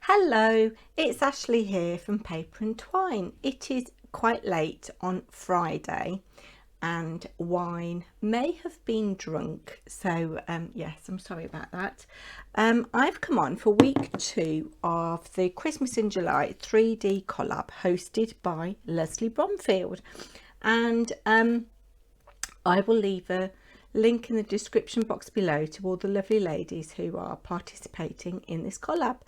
Hello, it's Ashley here from Paper&Twine. It is quite late on Friday and wine may have been drunk, so yes, I'm sorry about that. I've come on for week 2 of the Christmas in July 3D collab hosted by Lesley Bromfield, and I will leave a link in the description box below to all the lovely ladies who are participating in this collab.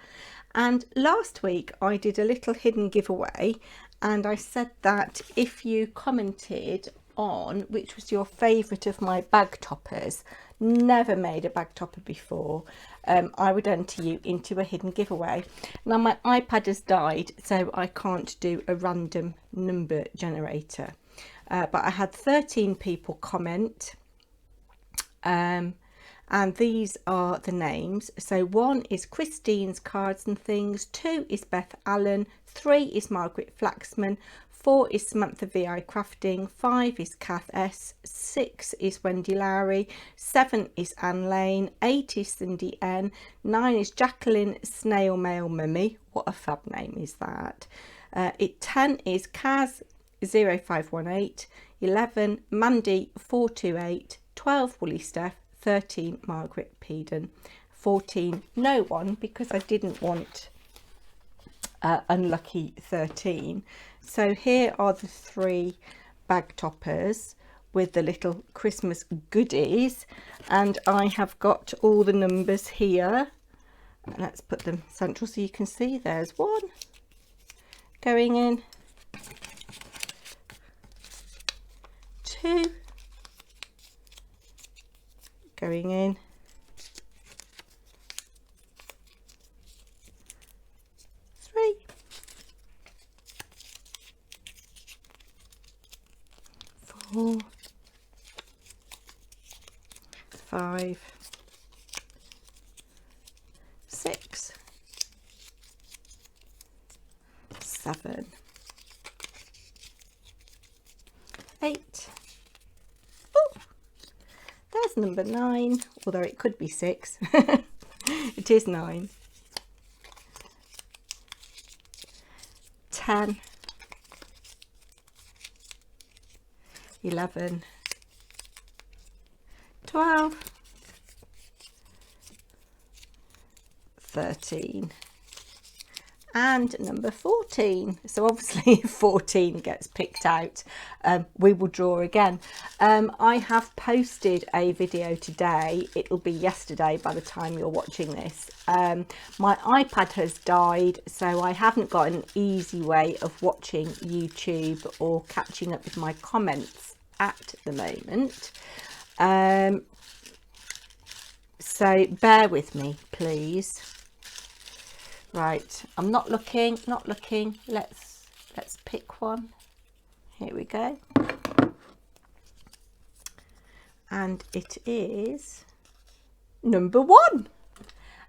And last week I did a little hidden giveaway, and I said that if you commented on which was your favourite of my bag toppers, never made a bag topper before, I would enter you into a hidden giveaway. Now my iPad has died, so I can't do a random number generator, but I had 13 people comment, and these are the names. So 1 is Christine's Cards and Things, 2 is Beth Allen, 3 is Margaret Flaxman, 4 is Samantha VI Crafting, 5 is Kath S, 6 is Wendy Lawrie, 7 is Anne Lane, 8 is Cindy N, 9 is Jacqueline Snail Mail Mummy, what a fab name is that, 10 is Kaz 0518, 11 Mandy 428, 12 Woolly Steph, 13 Margaret Peden, 14 no one, because I didn't want unlucky 13. So here are the 3 bag toppers with the little Christmas goodies, and I have got all the numbers here. Let's put them central so you can see. There's 1 going in, 2 going in, 3, 4, 5, 6, 7, 8. There's number 9, although it could be 6. It is 9. 10, 11, 12, 13, and number 14. So obviously if 14 gets picked out, we will draw again. I have posted a video today. It'll be yesterday by the time you're watching this. My iPad has died, so I haven't got an easy way of watching YouTube or catching up with my comments at the moment. So bear with me, please. Right, I'm not looking. Let's pick one. Here we go. And it is number 1.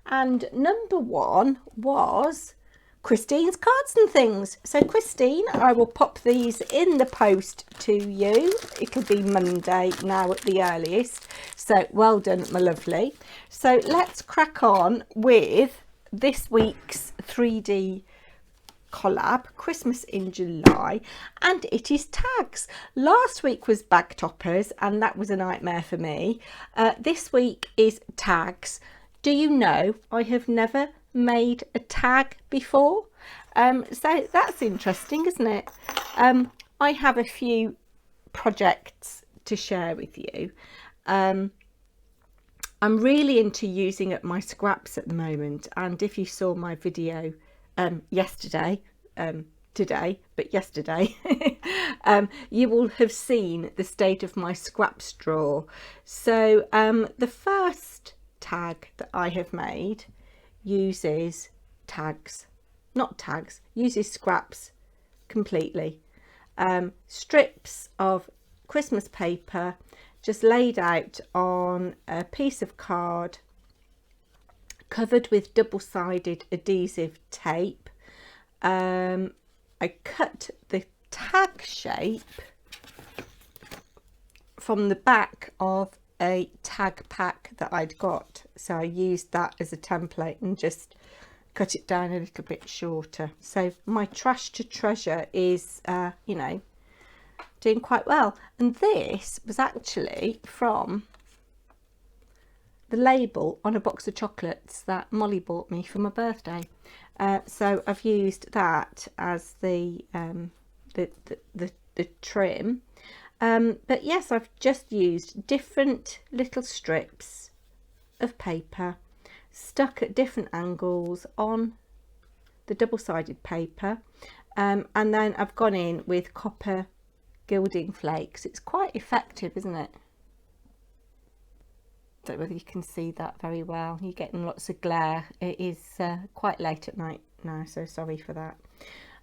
And number 1 was Christine's Cards and Things. So Christine, I will pop these in the post to you. It'll be Monday now at the earliest. So well done, my lovely. So let's crack on with this week's 3D collab, Christmas in July, and it is tags. Last week was bag toppers, and that was a nightmare for me. This week is tags. Do you know I have never made a tag before? So that's interesting, isn't it? I have a few projects to share with you. I'm really into using up my scraps at the moment, and if you saw my video yesterday, you will have seen the state of my scraps drawer. So the first tag that I have made uses uses scraps completely. Strips of Christmas paper just laid out on a piece of card covered with double-sided adhesive tape. I cut the tag shape from the back of a tag pack that I'd got, so I used that as a template and just cut it down a little bit shorter. So my trash to treasure is, you know, doing quite well. And this was actually from the label on a box of chocolates that Molly bought me for my birthday. So I've used that as the trim. But yes, I've just used different little strips of paper stuck at different angles on the double-sided paper, and then I've gone in with copper gilding flakes. It's quite effective, isn't it? Don't know whether you can see that very well. You're getting lots of glare. It is quite late at night now, so sorry for that.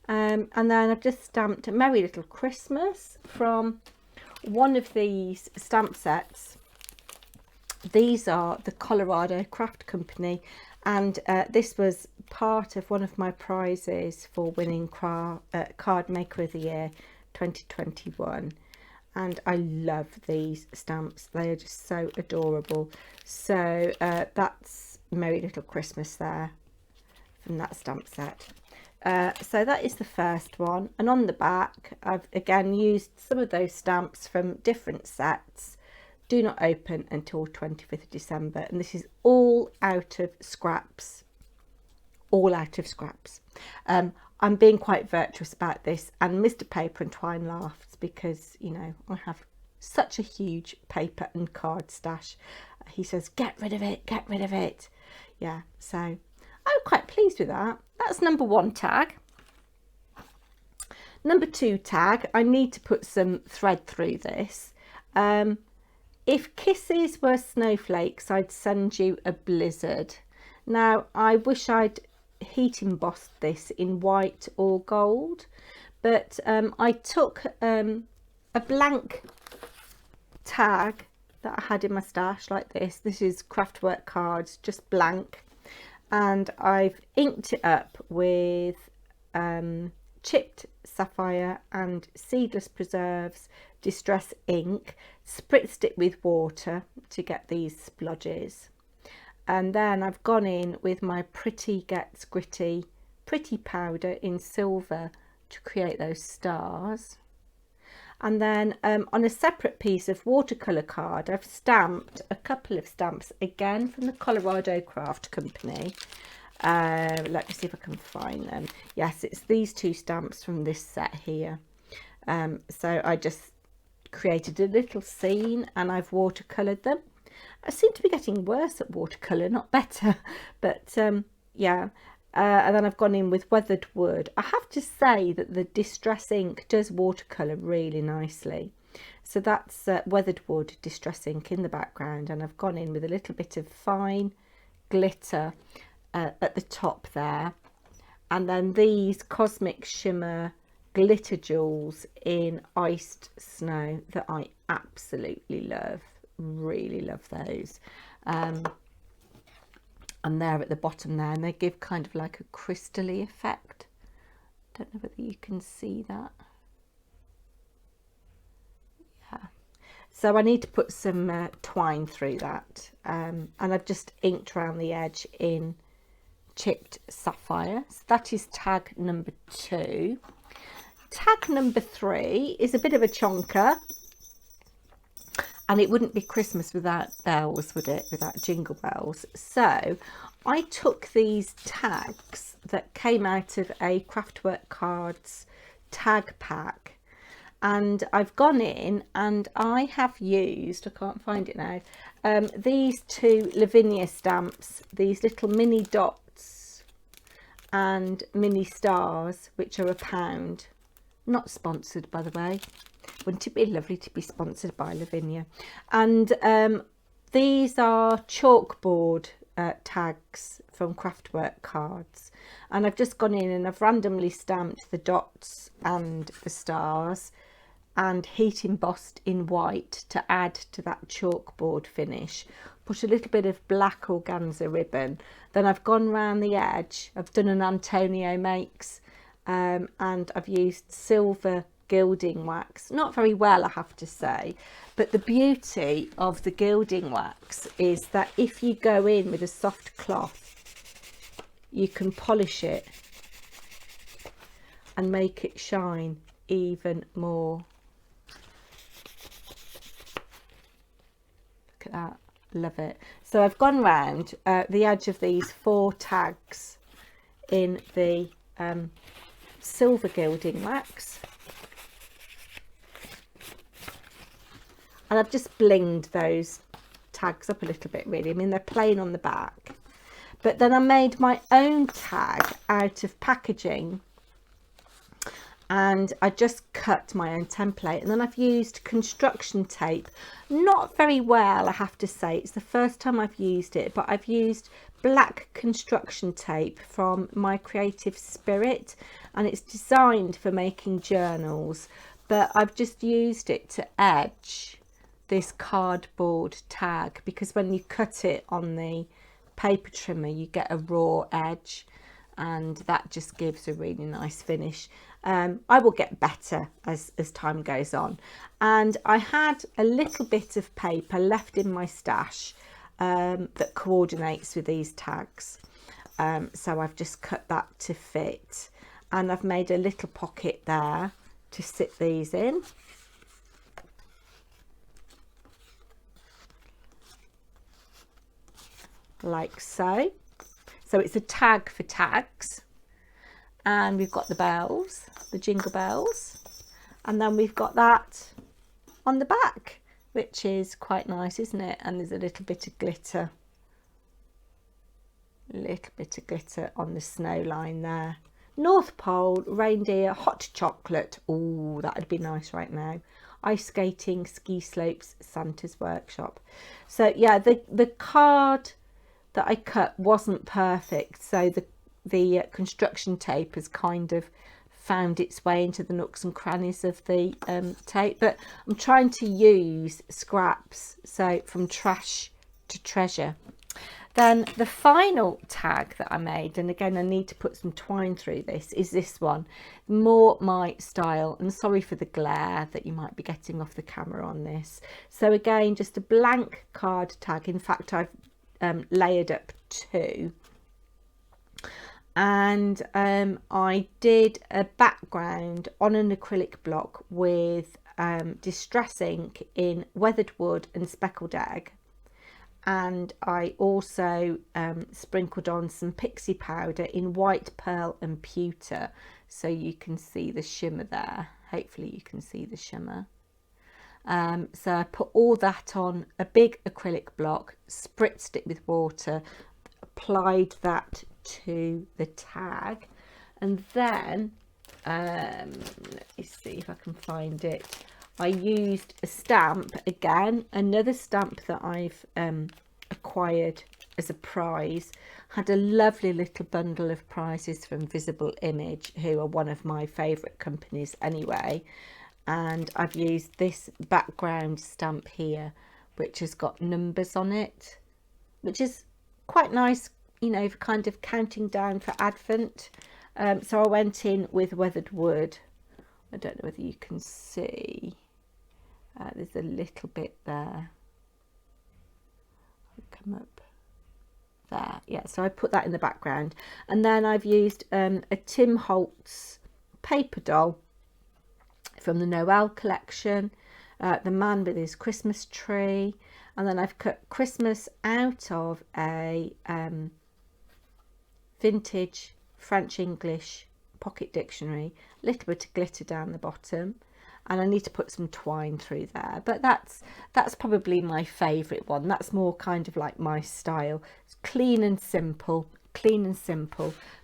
And then I've just stamped a Merry Little Christmas from one of these stamp sets. These are the Colorado Craft Company, and this was part of one of my prizes for winning Card Maker of the Year 2021. And I love these stamps. They are just so adorable. So that's Merry Little Christmas there from that stamp set. So that is the first one, and on the back I've again used some of those stamps from different sets. Do not open until 25th of December, and this is all out of scraps. All out of scraps. I'm being quite virtuous about this, and Mr. Paper and Twine laughs because, you know, I have such a huge paper and card stash. He says, get rid of it, get rid of it. Yeah, so I'm quite pleased with that. That's number 1 tag. Number 2 tag, I need to put some thread through this. If kisses were snowflakes, I'd send you a blizzard. Now, I wish I'd heat embossed this in white or gold, but I took a blank tag that I had in my stash like this. This is Craftwork cards, just blank, and I've inked it up with chipped sapphire and Seedless Preserves Distress ink, spritzed it with water to get these splodges, and then I've gone in with my Pretty Gets Gritty Pretty powder in silver to create those stars. And then on a separate piece of watercolour card, I've stamped a couple of stamps again from the Colorado Craft Company. Let me see if I can find them. Yes, it's these 2 stamps from this set here. So I just created a little scene and I've watercoloured them. I seem to be getting worse at watercolour, not better, but yeah. And then I've gone in with weathered wood. I have to say that the Distress ink does watercolour really nicely. So that's weathered wood Distress ink in the background, and I've gone in with a little bit of fine glitter at the top there. And then these Cosmic Shimmer glitter jewels in iced snow that I absolutely love. Really love those. And they're at the bottom there, and they give kind of like a crystally effect. Don't know whether you can see that. Yeah. So I need to put some twine through that, and I've just inked around the edge in chipped sapphire. So that is tag number 2. Tag number 3 is a bit of a chonker. And it wouldn't be Christmas without bells, would it? Without jingle bells. So I took these tags that came out of a Craftwork Cards tag pack, and I've gone in and I have used, I can't find it now, these 2 Lavinia stamps, these little mini dots and mini stars, which are £1. Not sponsored, by the way. Wouldn't it be lovely to be sponsored by Lavinia? And these are chalkboard tags from Craftwork Cards, and I've just gone in and I've randomly stamped the dots and the stars and heat embossed in white to add to that chalkboard finish. Put a little bit of black organza ribbon, then I've gone round the edge. I've done an Antonio Makes, and I've used silver gilding wax. Not very well, I have to say, but the beauty of the gilding wax is that if you go in with a soft cloth you can polish it and make it shine even more. Look at that, love it. So I've gone round the edge of these 4 tags in the silver gilding wax, and I've just blinged those tags up a little bit, really. I mean, they're plain on the back, but then I made my own tag out of packaging, and I just cut my own template, and then I've used construction tape, not very well, I have to say. It's the first time I've used it, but I've used black construction tape from My Creative Spirit, and it's designed for making journals, but I've just used it to edge this cardboard tag, because when you cut it on the paper trimmer you get a raw edge, and that just gives a really nice finish. I will get better as time goes on, and I had a little bit of paper left in my stash that coordinates with these tags, so I've just cut that to fit, and I've made a little pocket there to sit these in. Like so. So it's a tag for tags, and we've got the bells, the jingle bells, and then we've got that on the back, which is quite nice, isn't it? And there's a little bit of glitter, on the snow line there. North Pole, reindeer, hot chocolate. Oh, that'd be nice right now. Ice skating, ski slopes, Santa's workshop. So yeah, the card that I cut wasn't perfect, so the construction tape has kind of found its way into the nooks and crannies of the tape, but I'm trying to use scraps, so from trash to treasure. Then the final tag that I made, and again I need to put some twine through this, is this one, more my style, and sorry for the glare that you might be getting off the camera on this. So again, just a blank card tag. In fact, I've layered up 2, and I did a background on an acrylic block with distress ink in weathered wood and speckled egg, and I also sprinkled on some pixie powder in white pearl and pewter, so you can see the shimmer there. Hopefully you can see the shimmer. So I put all that on a big acrylic block, spritzed it with water, applied that to the tag, and then let me see if I can find it. I used a stamp, again another stamp that I've acquired as a prize. Had a lovely little bundle of prizes from Visible Image, who are one of my favourite companies anyway, and I've used this background stamp here, which has got numbers on it, which is quite nice, you know, for kind of counting down for Advent. So I went in with weathered wood. I don't know whether you can see, there's a little bit there. I'll come up there, yeah, so I put that in the background, and then I've used a Tim Holtz paper doll from the Noel collection, the man with his Christmas tree, and then I've cut Christmas out of a vintage French English pocket dictionary, a little bit of glitter down the bottom, and I need to put some twine through there, but that's probably my favourite one. That's more kind of like my style. It's clean and simple,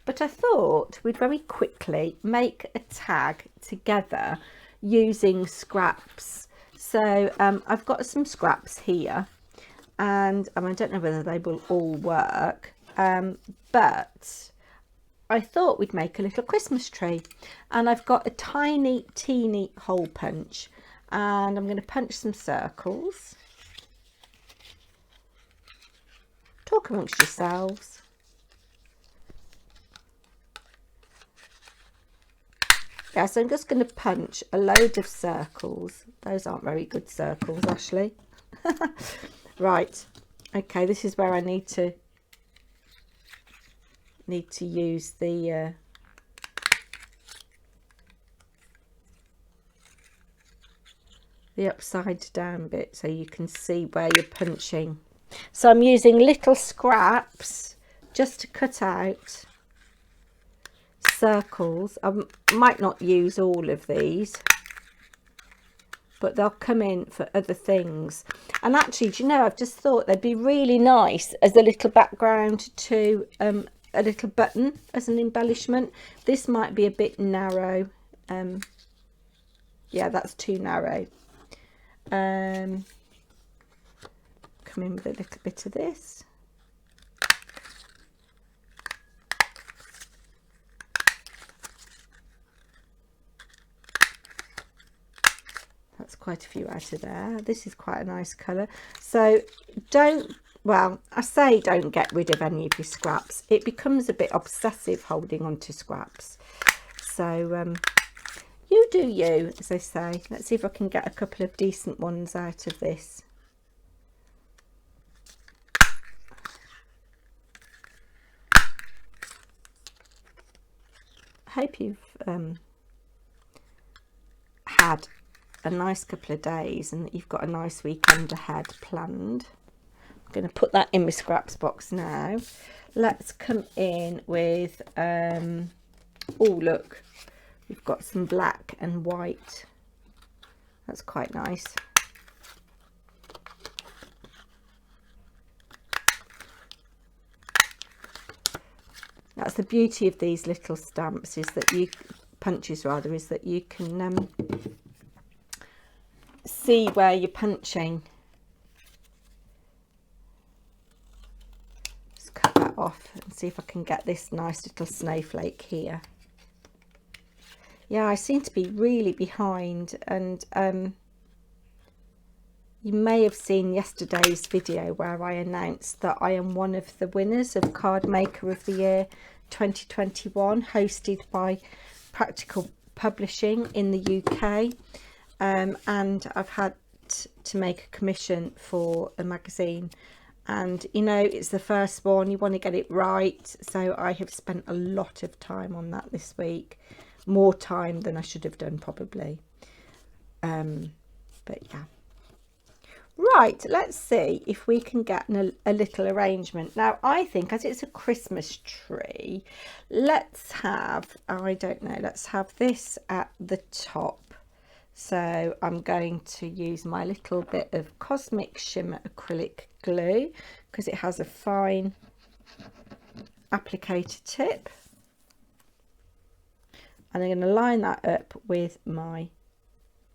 but I thought we'd very quickly make a tag together using scraps. So I've got some scraps here, and I don't know whether they will all work, but I thought we'd make a little Christmas tree, and I've got a tiny teeny hole punch, and I'm going to punch some circles. Talk amongst yourselves. Yeah, so I'm just going to punch a load of circles. Those aren't very good circles, Ashley. Right, okay, this is where I need to need to use the upside down bit so you can see where you're punching. So I'm using little scraps just to cut out circles. I might not use all of these, but they'll come in for other things. And actually, do you know, I've just thought they'd be really nice as a little background to a little button as an embellishment. This might be a bit narrow. Yeah, that's too narrow. Come in with a little bit of this. That's quite a few out of there. This is quite a nice colour. So don't, well, I say don't get rid of any of your scraps. It becomes a bit obsessive holding on to scraps. So you do you, as they say. Let's see if I can get a couple of decent ones out of this. I hope you've had a nice couple of days and that you've got a nice weekend ahead planned. I'm going to put that in my scraps box now. Let's come in with, oh look, we've got some black and white. That's quite nice. That's the beauty of these little stamps, is that you, punches rather, is that you can see where you're punching. Just cut that off and see if I can get this nice little snowflake here. Yeah, I seem to be really behind, and you may have seen yesterday's video where I announced that I am one of the winners of Card Maker of the Year 2021, hosted by Practical Publishing in the UK. And I've had to make a commission for a magazine, and you know, it's the first one, you want to get it right, so I have spent a lot of time on that this week, more time than I should have done probably, but yeah. Right, let's see if we can get a little arrangement. Now, I think as it's a Christmas tree, let's have, I don't know, let's have this at the top. So I'm going to use my little bit of Cosmic Shimmer acrylic glue because it has a fine applicator tip. And I'm going to line that up with my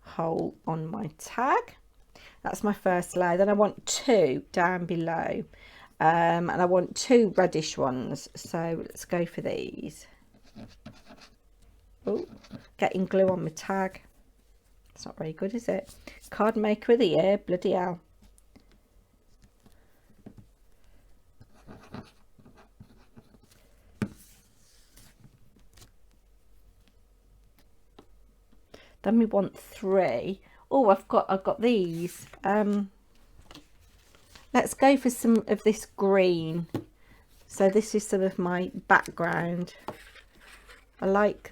hole on my tag. That's my first layer. Then I want two down below, and I want two reddish ones. So let's go for these. Oh, getting glue on my tag. It's not very good, is it? Card Maker of the Year, bloody hell. Then we want three. Oh, I've got these. Let's go for some of this green. So this is some of my background. I like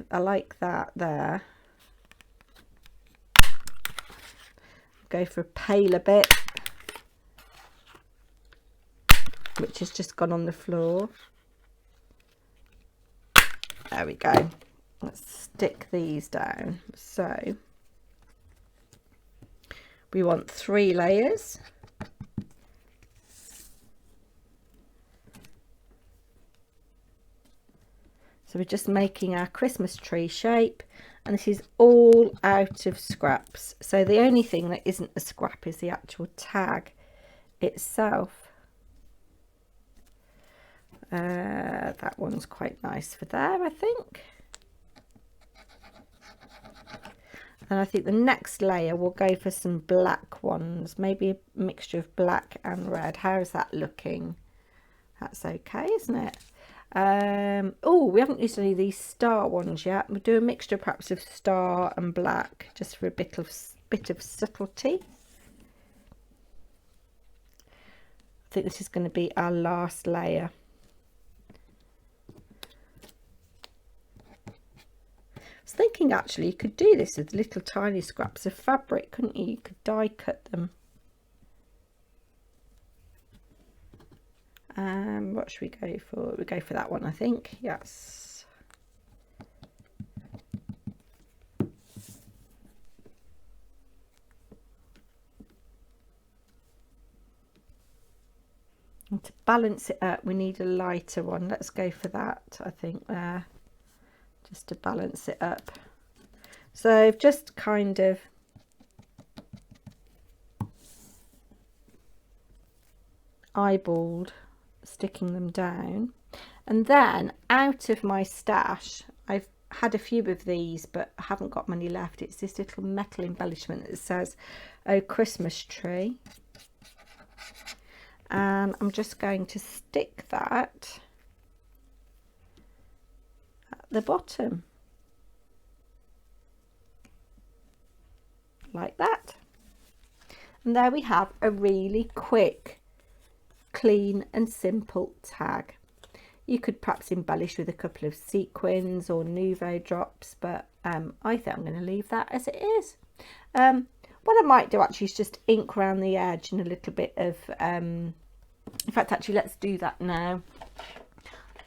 that there. Go for a paler bit, which has just gone on the floor. There we go. Let's stick these down. So we want 3 layers. So we're just making our Christmas tree shape, and this is all out of scraps. So the only thing that isn't a scrap is the actual tag itself. That one's quite nice for there, I think. And I think the next layer we'll go for some black ones, maybe a mixture of black and red. How's that looking? That's okay, isn't it? Oh, we haven't used any of these star ones yet. We'll do a mixture perhaps of star and black, just for a bit of subtlety. I think this is going to be our last layer. was thinking actually you could do this with little tiny scraps of fabric, couldn't you? You could die cut them. What should we go for? We go for that one, I think. Yes. And to balance it up, we need a lighter one. Let's go for that, I think, there, just to balance it up. So I've just kind of eyeballed sticking them down, and then out of my stash I've had a few of these but I haven't got many left. It's this little metal embellishment that says "Oh Christmas Tree," and I'm just going to stick that at the bottom like that, and there we have a really quick, clean and simple tag. You could perhaps embellish with a couple of sequins or nouveau drops, but I think I'm going to leave that as it is. What I might do actually is just ink around the edge and a little bit of in fact, actually let's do that now.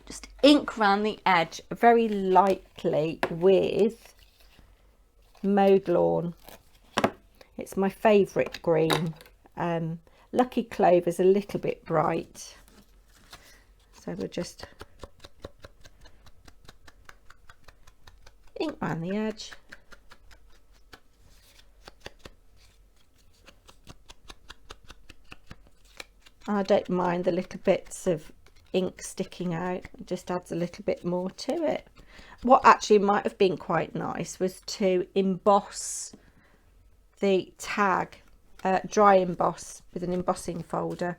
Just ink around the edge very lightly with Mowed Lawn. It's my favourite green. Lucky Clover's a little bit bright, so we'll just ink around the edge. I don't mind the little bits of ink sticking out, it just adds a little bit more to it. What actually might have been quite nice was to emboss the tag, dry emboss with an embossing folder,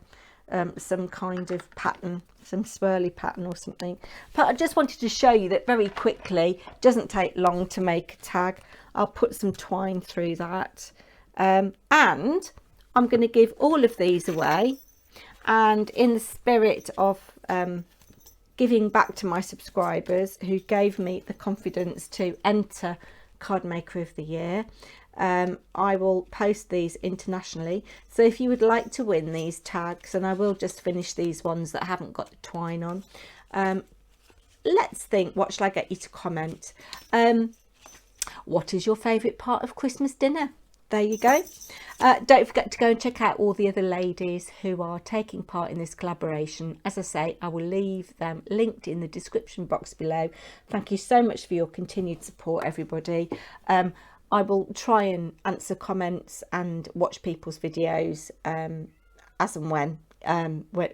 some kind of pattern, some swirly pattern or something. But I just wanted to show you that very quickly, it doesn't take long to make a tag. I'll put some twine through that, and I'm going to give all of these away, and in the spirit of giving back to my subscribers who gave me the confidence to enter Card Maker of the Year, I will post these internationally. So if you would like to win these tags, and I will just finish these ones that haven't got the twine on, let's think, what shall I get you to comment? What is your favourite part of Christmas dinner? There you go. Don't forget to go and check out all the other ladies who are taking part in this collaboration. As I say, I will leave them linked in the description box below. Thank you so much for your continued support, everybody. I will try and answer comments and watch people's videos as and when,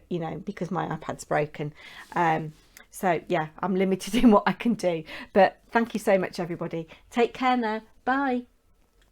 you know, because my iPad's broken. So yeah, I'm limited in what I can do. But thank you so much, everybody. Take care now. Bye.